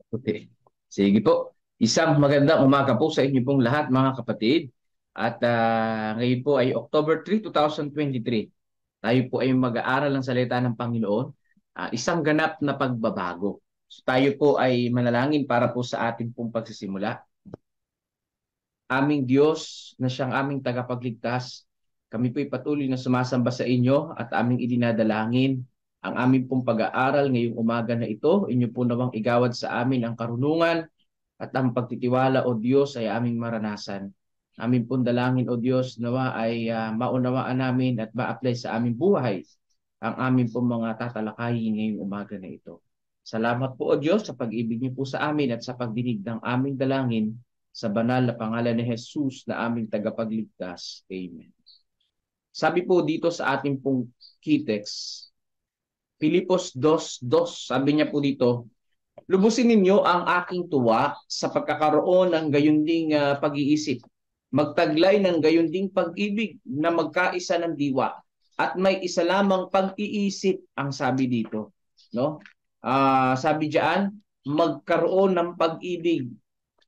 Okay. Sige po. Isang magandang umaga po sa inyo pong lahat mga kapatid. At ngayon po ay October 3, 2023. Tayo po ay mag-aaral ng salita ng Panginoon. Isang ganap na pagbabago. So, tayo po ay manalangin para po sa ating pong pagsisimula. Aming Diyos na siyang aming tagapagligtas, kami po ay patuloy na sumasamba sa inyo at aming idinadalangin ang aming pong pag-aaral ngayong umaga na ito. Inyo po nawang igawad sa amin ang karunungan at ang pagtitiwala, O Diyos, ay aming maranasan. Aming pong dalangin, O Diyos, nawa ay maunawaan namin at ma-apply sa aming buhay ang aming pong mga tatalakayin ngayong umaga na ito. Salamat po, O Diyos, sa pag-ibig niyo po sa amin at sa pagdinig ng aming dalangin sa banal na pangalan ni Jesus na aming tagapagligtas. Amen. Sabi po dito sa ating pong key text, Filipos 2:2, sabi niya po dito, lubusin ninyo ang aking tuwa sa pagkakaroon ng gayunding pag-iisip. Magtaglay ng gayunding pag-ibig na magkaisa ng diwa at may isa lamang pag-iisip ang sabi dito. No? Sabi diyan, magkaroon ng pag-ibig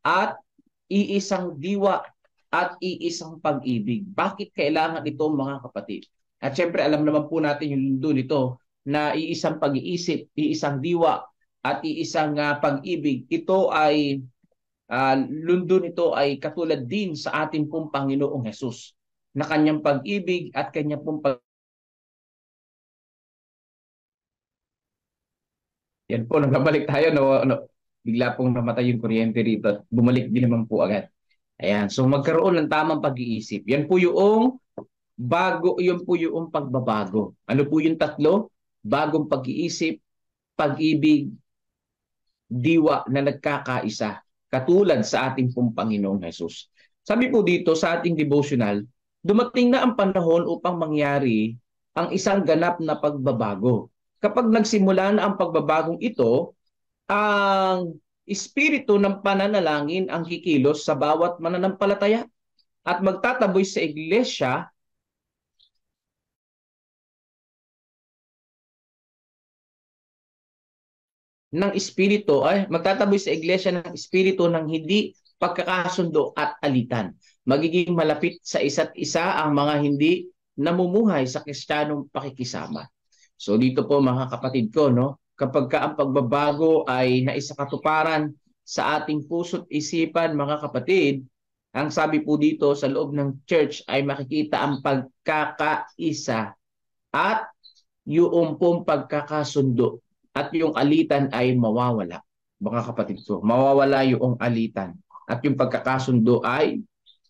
at iisang diwa at iisang pag-ibig. Bakit kailangan ito mga kapatid? At syempre alam naman po natin yung lundo nito na iisang pag-iisip, iisang diwa at iisang pag-ibig. Ito ay lundo nito ay katulad din sa ating pong Panginoong Hesus na kanyang pag-ibig at kanyang pong Yan po, nagbabalik tayo. Bigla pong namatay yung kuryente rito. Bumalik din naman po agad. Ayan, so magkaroon ng tamang pag-iisip. Yan po yung yun po yung pagbabago. Ano po yung tatlo? Bagong pag-iisip, pag-ibig, diwa na nagkakaisa. Katulad sa ating pong Panginoong Hesus. Sabi po dito sa ating devotional, dumating na ang panahon upang mangyari ang isang ganap na pagbabago. Kapag nagsimula na ang pagbabagong ito, ang espiritu ng pananalangin ang kikilos sa bawat mananampalataya at magtataboy sa iglesia ng espiritu magtataboy sa iglesia ng espiritu ng hindi pagkakasundo at alitan. Magiging malapit sa isa't isa ang mga hindi namumuhay sa Kristiyanong pakikisama. So dito po mga kapatid ko, no, kapag ang pagbabago ay naisakatuparan sa ating puso't isipan mga kapatid, ang sabi po dito sa loob ng church ay makikita ang pagkakaisa at yung pong pagkakasundo. At yung alitan ay mawawala. Mga kapatid ko, mawawala yung alitan. At yung pagkakasundo ay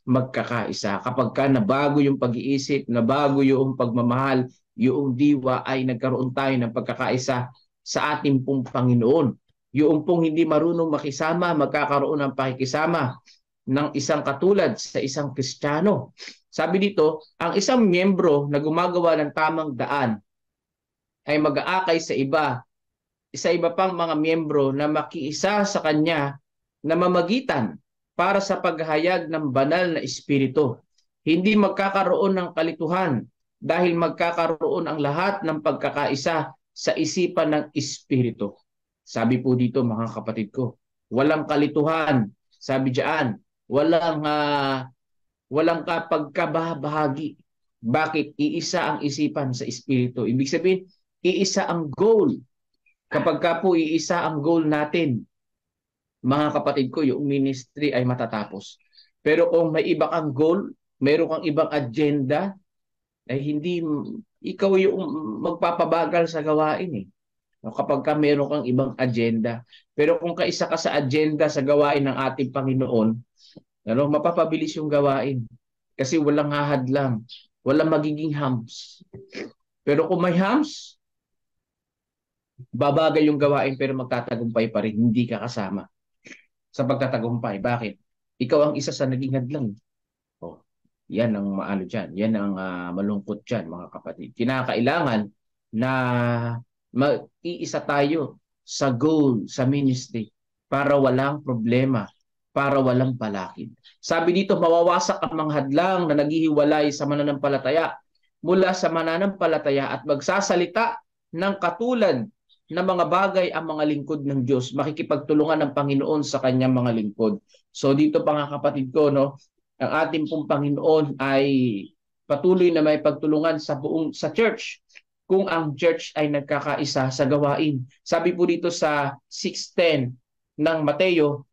magkakaisa. Kapag ka nabago yung pag-iisip, nabago yung pagmamahal, yung diwa ay nagkaroon tayo ng pagkakaisa sa ating pong Panginoon. Yung pong hindi marunong makisama, magkakaroon ng pakikisama ng isang katulad sa isang Kristiyano. Sabi dito, ang isang miyembro na gumagawa ng tamang daan ay mag-aakay sa iba pang mga miyembro na makiisa sa kanya na mamagitan para sa paghahayag ng banal na espiritu. Hindi magkakaroon ng kalituhan dahil magkakaroon ang lahat ng pagkakaisa sa isipan ng espiritu. Sabi po dito mga kapatid ko, walang kalituhan. Sabi diyan, walang kapagkabahagi. Bakit? Iisa ang isipan sa espiritu. Ibig sabihin, iisa ang goal. Kapag ka po iisa ang goal natin, mga kapatid ko, yung ministry ay matatapos. Pero kung may iba kang goal, meron kang ibang agenda, ay hindi, ikaw yung magpapabagal sa gawain eh. Kapag ka meron kang ibang agenda. Pero kung kaisa ka sa agenda sa gawain ng ating Panginoon, mapapabilis yung gawain. Kasi walang hahadlang, walang magiging hams. Pero kung may hams, babagay yung gawain pero magtatagumpay pa rin, hindi ka kasama sa pagtatagumpay. Bakit? Ikaw ang isa sa naging hadlang. Oh, yan ang maano dyan. Yan ang malungkot dyan, mga kapatid. Kinakailangan na mag-iisa tayo sa goal, sa ministry, para walang problema, para walang balakid. Sabi dito, mawawasak ang mga hadlang na naghihiwalay sa mananampalataya mula sa mananampalataya at magsasalita ng katulad na mga bagay ang mga lingkod ng Diyos. Makikipagtulungan ng Panginoon sa kanyang mga lingkod. So dito pa nga kapatid ko, no, ang ating pong Panginoon ay patuloy na may pagtulungan sa church kung ang church ay nagkakaisa sa gawain. Sabi po dito sa 6:10 ng Mateo,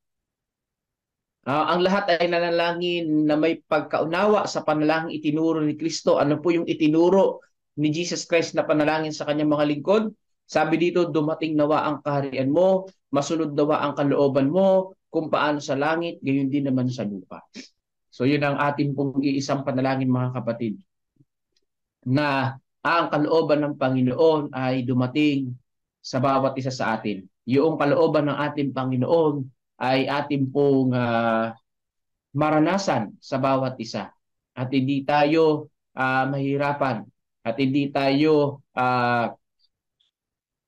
ang lahat ay nanalangin na may pagkaunawa sa panalangin itinuro ni Kristo. Ano po yung itinuro ni Jesus Christ na panalangin sa kanyang mga lingkod? Sabi dito, dumating nawa ang kaharian mo, masunod nawa ang kalooban mo, kung paano sa langit, gayon din naman sa lupa. So yun ang ating pong iisang panalangin mga kapatid, na ang kalooban ng Panginoon ay dumating sa bawat isa sa atin. Yung kalooban ng ating Panginoon ay ating pong maranasan sa bawat isa. At hindi tayo mahirapan. At hindi tayo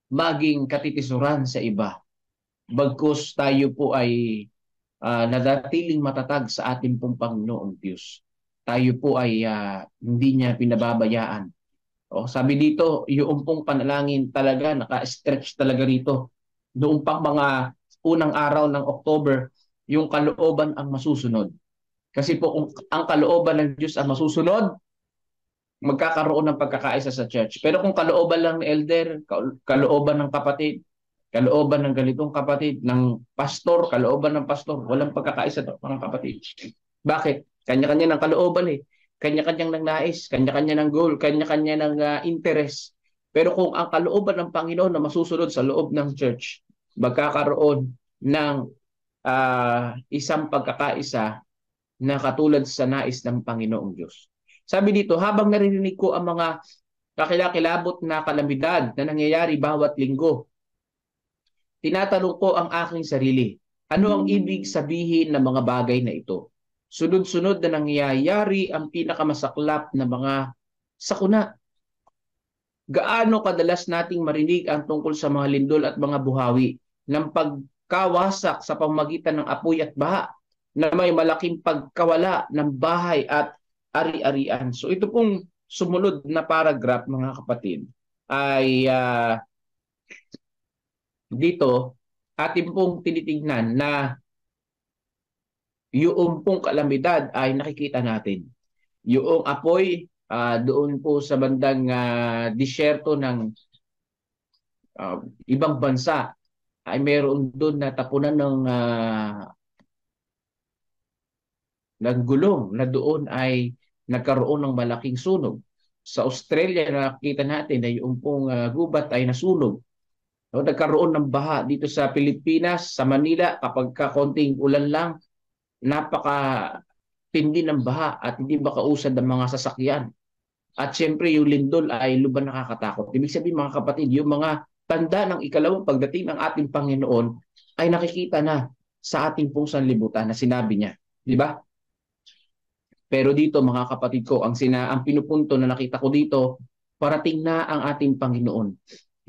maging katitisuran sa iba. Bagkus tayo po ay nadatiling matatag sa ating pong Panginoong Diyos. Tayo po ay hindi niya pinababayaan. Sabi dito, yung pong panalangin talaga, naka-stretch talaga rito. Noong pang mga unang araw ng October, yung kalooban ang masusunod. Kasi po kung ang kalooban ng Diyos ang masusunod, magkakaroon ng pagkakaisa sa church. Pero kung kalooban lang ng elder, kalooban ng kapatid, kalooban ng ganitong kapatid, ng pastor, kalooban ng pastor, walang pagkakaisa to, mga kapatid. Bakit? Kanya-kanya ng kalooban eh. Kanya-kanyang ng nais, kanya-kanya ng goal, kanya-kanya ng interest. Pero kung ang kalooban ng Panginoon na masusunod sa loob ng church, magkakaroon ng isang pagkakaisa na katulad sa nais ng Panginoong Diyos. Sabi dito, habang naririnig ko ang mga kakilakilabot na kalamidad na nangyayari bawat linggo, tinatanong ko ang aking sarili, ano ang ibig sabihin ng mga bagay na ito? Sunod-sunod na nangyayari ang pinakamasaklap na mga sakuna. Gaano kadalas nating marinig ang tungkol sa mga lindol at mga buhawi ng pagkawasak sa pamamagitan ng apoy at baha na may malaking pagkawala ng bahay at ari-arian. So ito pong sumunod na paragraph mga kapatid ay dito atin pong tinitingnan na yung pong kalamidad ay nakikita natin. Yung apoy doon po sa bandang disyerto ng ibang bansa ay meron doon na tapunan ng gulong na doon ay nagkaroon ng malaking sunog. Sa Australia nakita natin na yung pong gubat ay nasunog. Nagkaroon ng baha dito sa Pilipinas, sa Manila, kapag konting ulan lang, napaka-tindi ng baha at hindi makausad ang mga sasakyan. At siyempre yung lindol ay lubhan nakakatakot. Ibig sabihin mga kapatid, yung mga tanda ng ikalawang pagdating ng ating Panginoon ay nakikita na sa ating pong sanlibutan na sinabi niya. Di ba? Pero dito mga kapatid ko, ang pinupunto na nakita ko dito, parating na ang ating Panginoon.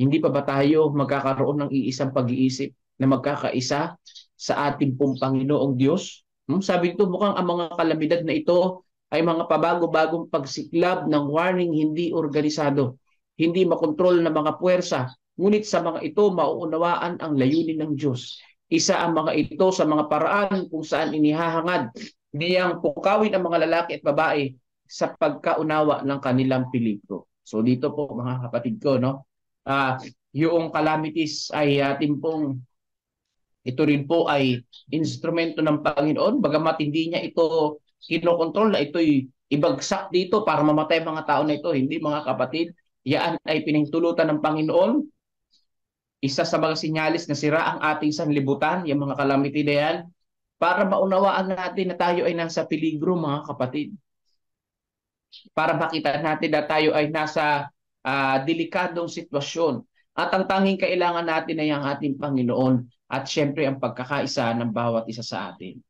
Hindi pa ba tayo magkakaroon ng iisang pag-iisip na magkakaisa sa ating pong Panginoong Diyos? Sabi ito, mukhang ang mga kalamidad na ito ay mga pabago-bagong pagsiklab ng warning hindi organisado, hindi makontrol ng mga puwersa. Ngunit sa mga ito, mauunawaan ang layunin ng Diyos. Isa ang mga ito sa mga paraan kung saan inihahangad niyang pukawin ang mga lalaki at babae sa pagkaunawa ng kanilang peligro. So dito po mga kapatid ko, no? Yung calamities ay ating pong ito rin po ay instrumento ng Panginoon, bagamat hindi niya ito kinokontrol na ito'y ibagsak dito para mamatay mga tao na ito. Hindi mga kapatid, yan ay pinahintulutan ng Panginoon. Isa sa mga sinyalis na sira ang ating sanlibutan, yung mga calamity na yan, para maunawaan natin na tayo ay nasa peligro mga kapatid. Para makita natin na tayo ay nasa delikadong sitwasyon. At ang tanging kailangan natin ay ang ating Panginoon at syempre ang pagkakaisa ng bawat isa sa atin.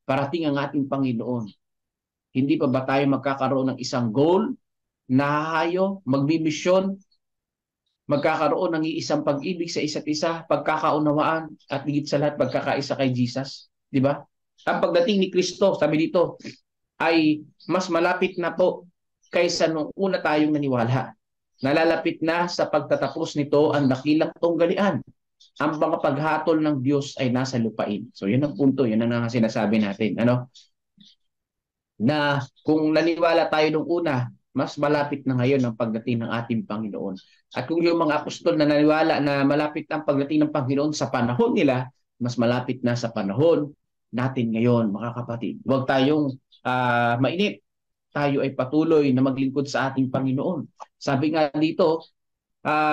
Parating ang ating Panginoon. Hindi pa ba tayo magkakaroon ng isang goal na hayo, magbimisyon, magkakaroon ng isang pag-ibig sa isa't isa, pagkakaunawaan at higit sa lahat pagkakaisa kay Jesus, di ba? Ang pagdating ni Kristo, sabi dito, ay mas malapit na po kaysa nung una tayong naniwala. Nalalapit na sa pagtatapos nito ang dakilang tunggalian. Ang mga paghatol ng Diyos ay nasa lupain. So yun ang punto, yun ang sinasabi natin. Na kung naniwala tayo nung una, mas malapit na ngayon ang pagdating ng ating Panginoon. At kung yung mga apostol na naniwala na malapit ang pagdating ng Panginoon sa panahon nila, mas malapit na sa panahon natin ngayon, mga kapatid. Huwag tayong mainip. Tayo ay patuloy na maglingkod sa ating Panginoon. Sabi nga dito,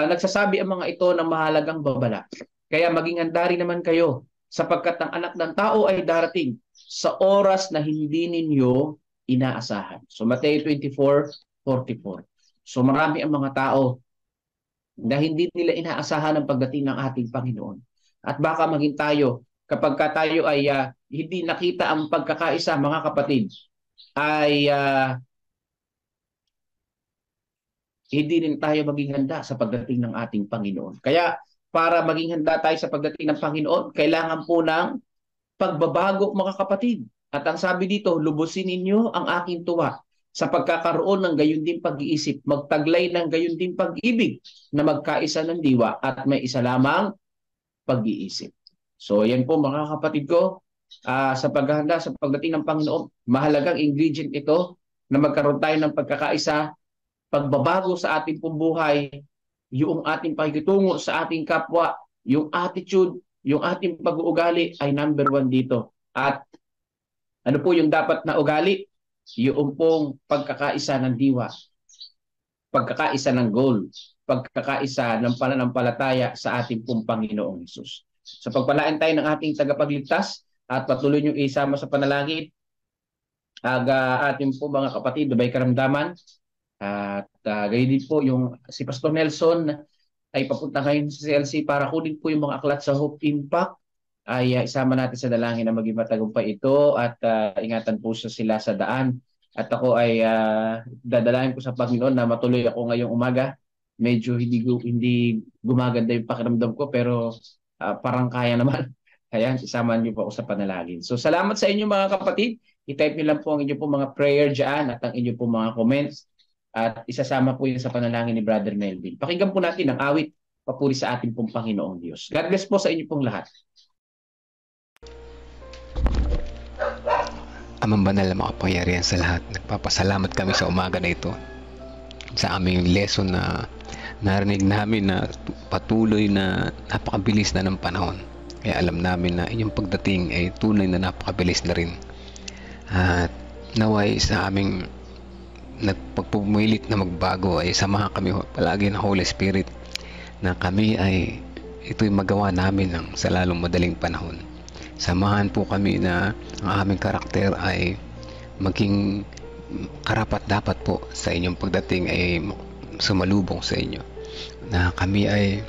nagsasabi ang mga ito ng mahalagang babala. Kaya maging handa rin naman kayo sapagkat ang anak ng tao ay darating sa oras na hindi ninyo inaasahan. So Mateo 24:44. So marami ang mga tao na hindi nila inaasahan ang pagdating ng ating Panginoon. At baka maging tayo, kapag tayo ay hindi nakita ang pagkakaisa, mga kapatid, ay hindi rin tayo maging handa sa pagdating ng ating Panginoon. Kaya para maging handa tayo sa pagdating ng Panginoon, kailangan po ng pagbabago, mga kapatid. At ang sabi dito, lubusin ninyo ang aking tuwa sa pagkakaroon ng gayon din pag-iisip, magtaglay ng gayon din pag-ibig na magkaisa ng diwa at may isa lamang pag-iisip. So yan po, mga kapatid ko, sa paghahanda sa pagdating ng Panginoon, mahalagang ingredient ito na magkaroon tayo ng pagkakaisa, pagbabago sa ating buhay, yung ating pakikitungo sa ating kapwa, yung attitude, yung ating pag-uugali ay number 1 dito. At ano po yung dapat na ugali? Yung pong pagkakaisa ng diwa, pagkakaisa ng goal, pagkakaisa ng pananampalataya sa ating pong Panginoong Hesus. So pagpalain tayo ng ating tagapagligtas at patuloy niyong isama sa panalangin ating po mga kapatid, may karamdaman. At gayon din po yung si Pastor Nelson ay papunta ngayon sa CLC para kunin po yung mga aklat sa Hope Impact. Ay isama natin sa dalangin na maging matagumpay ito at ingatan po sila sa daan. At ako ay dadalangin ko sa Panginoon na matuloy ako ngayong umaga. Medyo hindi gumaganda yung pakiramdam ko pero parang kaya naman. Kaya isama niyo po ako sa panalangin. So salamat sa inyo mga kapatid. I-type niyo lang po ang inyo po mga prayer dyan at ang inyo po mga comments. At isasama po yun sa panalangin ni Brother Melvin. Pakinggan po natin ang awit, papuri sa ating pong Panginoong Diyos. God bless po sa inyo pong lahat. Amang banal na makapangyarihan sa lahat, nagpapasalamat kami sa umaga na ito sa aming lesson na narinig namin na patuloy na napakabilis na ng panahon. Kaya alam namin na inyong pagdating ay tunay na napakabilis na rin. At naway sa aming nagpagpumilit na magbago ay samahan kami palagi ng Holy Spirit na kami ay ito'y magawa namin sa lalong madaling panahon. Samahan po kami na ang aming karakter ay maging karapat-dapat po sa inyong pagdating ay sumalubong sa inyo. Na kami ay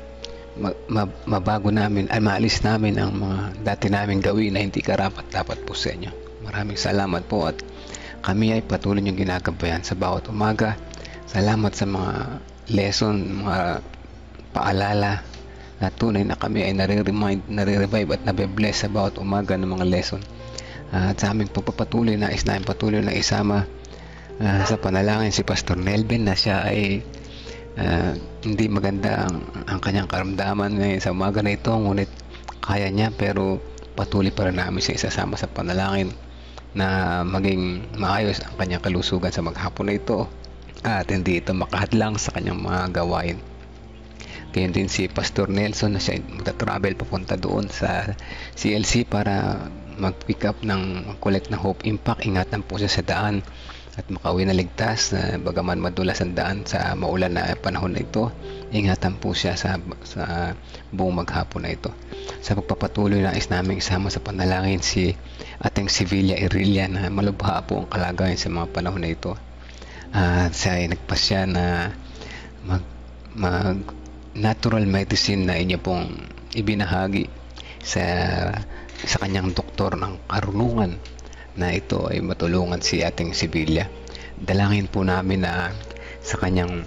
mabago namin, ay maalis namin ang mga dati naming gawin na hindi karapat-dapat po sa inyo. Maraming salamat po at kami ay patuloy niyong ginagabayan sa bawat umaga. Salamat sa mga lesson, mga paalala na tunay na kami ay nare-revive at nabe-bless sa bawat umaga ng mga lesson. At sa aming pagpapatuloy na namin patuloy na isama sa panalangin si Pastor Nelvin na siya ay hindi maganda ang kanyang karamdaman sa umaga na ito, ngunit kaya niya, pero patuloy pa rin namin siya isasama sa panalangin na maging maayos ang kanyang kalusugan sa maghapon na ito at hindi ito makahadlang sa kanyang mga gawain. Kaya din si Pastor Nelson na siya magta-travel papunta doon sa CLC para mag-pick up ng collect ng Hope Impact. Ingatan po siya sa daan at makauwi na ligtas na bagaman madulas ang daan sa maulan na panahon na ito. Ingatan po siya sa buong maghapon na ito. Sa pagpapatuloy na namin isama sa panalangin si ating Sevilla Irelia na malubha po ang kalagayan sa mga panahon na ito. Siya ay nagpasya na mag natural medicine na inyo pong ibinahagi sa kanyang doktor ng karunungan na ito ay matulungan si ating Sevilla. Dalangin po namin na sa kanyang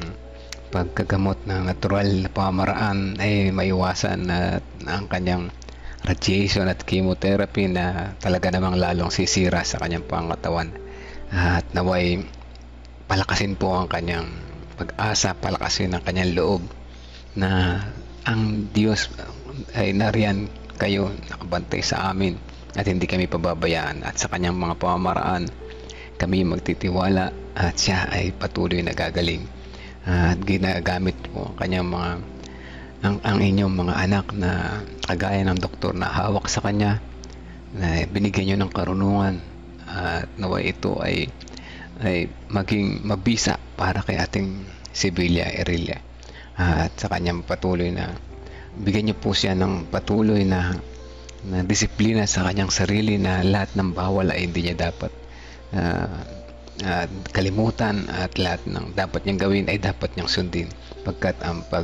pagkagamot na natural na pamaraan ay maiwasan na ang kanyang radiation at chemotherapy na talaga namang lalong sisira sa kanyang pangatawan. At naway palakasin po ang kanyang pag-asa, palakasin ang kanyang loob na ang Diyos ay nariyan kayo, nakabantay sa amin at hindi kami pababayaan, at sa kanyang mga pamamaraan kami magtitiwala at siya ay patuloy na gagaling at ginagamit po ang kanyang mga ang inyong mga anak na kagaya ng doktor na hawak sa kanya, na binigyan nyo ng karunungan at nawa ito ay maging mabisa para kay ating Sibilia Erelia, at sa kanyang patuloy na bigyan nyo po siya ng patuloy na disiplina sa kanyang sarili, na lahat ng bawal ay hindi niya dapat kalimutan, at lahat ng dapat niyang gawin ay dapat niyang sundin, pagkat ang pag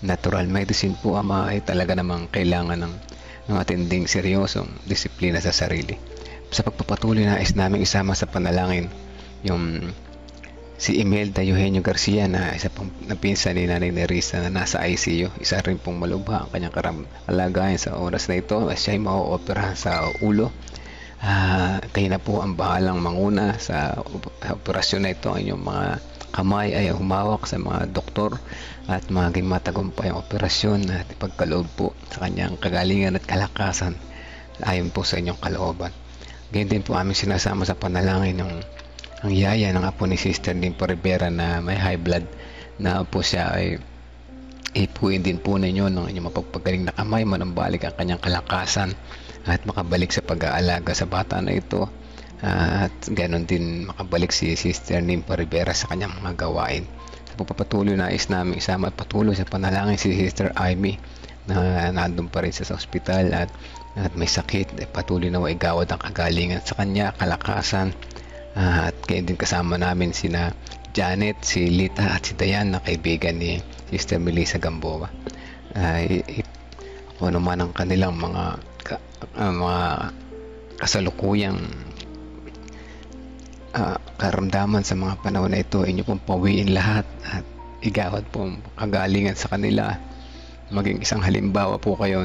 natural medicine po, Ama, ay talaga namang kailangan ng matinding seryosong disiplina sa sarili. Sa pagpapatuloy, nais namin isama sa panalangin yung si Imelda Eugenio Garcia, na isa pong napinsan ni Nanay Nerissa na nasa ICU. Isa rin pong malubha ang kanyang kalagayan sa oras na ito. Siya ay mao-opera sa ulo. Kayo na po ang bahalang manguna sa operasyon na ito. Ang inyong mga kamay ay humawak sa mga doktor at maging matagumpay ang operasyon, at ipagkaloob po sa kanyang kagalingan at kalakasan ayon po sa inyong kalooban. Ganyan din po aming sinasama sa panalangin ang yaya ng apo ni Sister Dimpo Rivera na may high blood, na po siya ay ipuin din po ninyo ng inyong mapagpagaling na kamay, manambalik ang kanyang kalakasan at makabalik sa pag-aalaga sa bata na ito, at ganoon din makabalik si Sister Dimpo Rivera sa kanyang mga gawain. Sa pagpapatuloy, nais namin isama at patuloy sa panalangin si Sister Amy na nandun pa rin sa ospital at may sakit. Patuloy na maigawad ang kagalingan sa kanya, kalakasan, at kaya din kasama namin sina Janet, si Lita at si Dayan, na kaibigan ni Sister Melissa Gamboa. Kung ano man ang kanilang mga kasalukuyang karamdaman sa mga panahon na ito, inyo pong pawiin lahat at igawad po ang kagalingan sa kanila. Maging isang halimbawa po kayo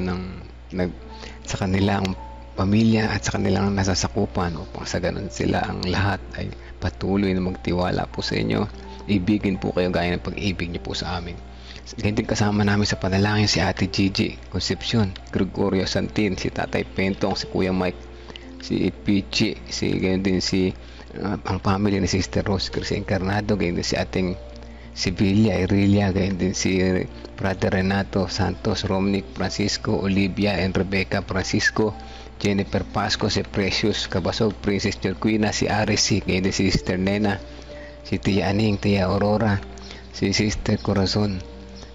sa kanilang pamilya at sa kanilang nasasakupan, upang sa ganun sila ang lahat ay patuloy na magtiwala po sa inyo. Ibigin po kayo gaya ng pag-ibig niyo po sa amin. Ganyan din kasama namin sa panalangin si Ate Gigi Concepcion, Gregorio Santin, si Tatay Pentong, si Kuya Mike, si Pichi, ganyan din si ang family ni Sister Rose Cris Encarnado, ganyan din si ating Sibilia Erelia, ganyan din si Brother Renato Santos, Romnick Francisco, Olivia and Rebecca Francisco, Jennifer Pasco, si Precious Cabasog, Princess Jorquina, si Arisi, ganyan din si Sister Nena, si Tia Aning, Tia Aurora, si Sister Corazon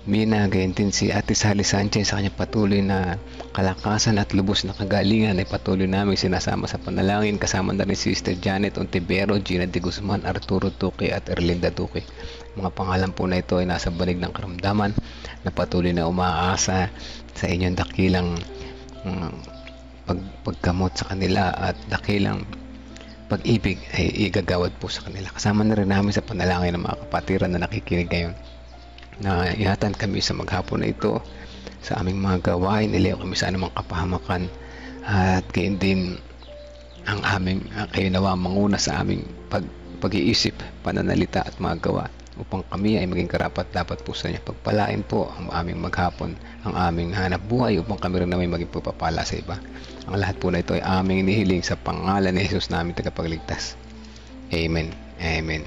Mina, ganyan din si Ate Sally Sanchez, sa kanyang patuloy na kalakasan at lubos na kagalingan ay patuloy namin sinasama sa panalangin, kasama na rin si Sister Janet Ontivero, Gina de Guzman, Arturo Duque at Erlinda Duque. Mga pangalan po na ito ay nasa banig ng karamdaman, na patuloy na umaasa sa inyong dakilang paggamot sa kanila at dakilang pag-ibig ay igagawad po sa kanila. Kasama na rin namin sa panalangin ng mga kapatiran na nakikinig ngayon, na ingatan kami sa maghapon na ito sa aming mga gawain, ilayo kami sa anumang kapahamakan, at gayon din ang aming kayo nawa manguna sa aming pag-iisip, pananalita at mga gawa, upang kami ay maging karapat dapat po sa inyo. Pagpalain po ang aming maghapon, ang aming hanap buhay, upang kami rin namin maging pagpapala sa iba. Ang lahat po na ito ay aming inihiling sa pangalan ni Jesus namin tagapagligtas. Amen. Amen.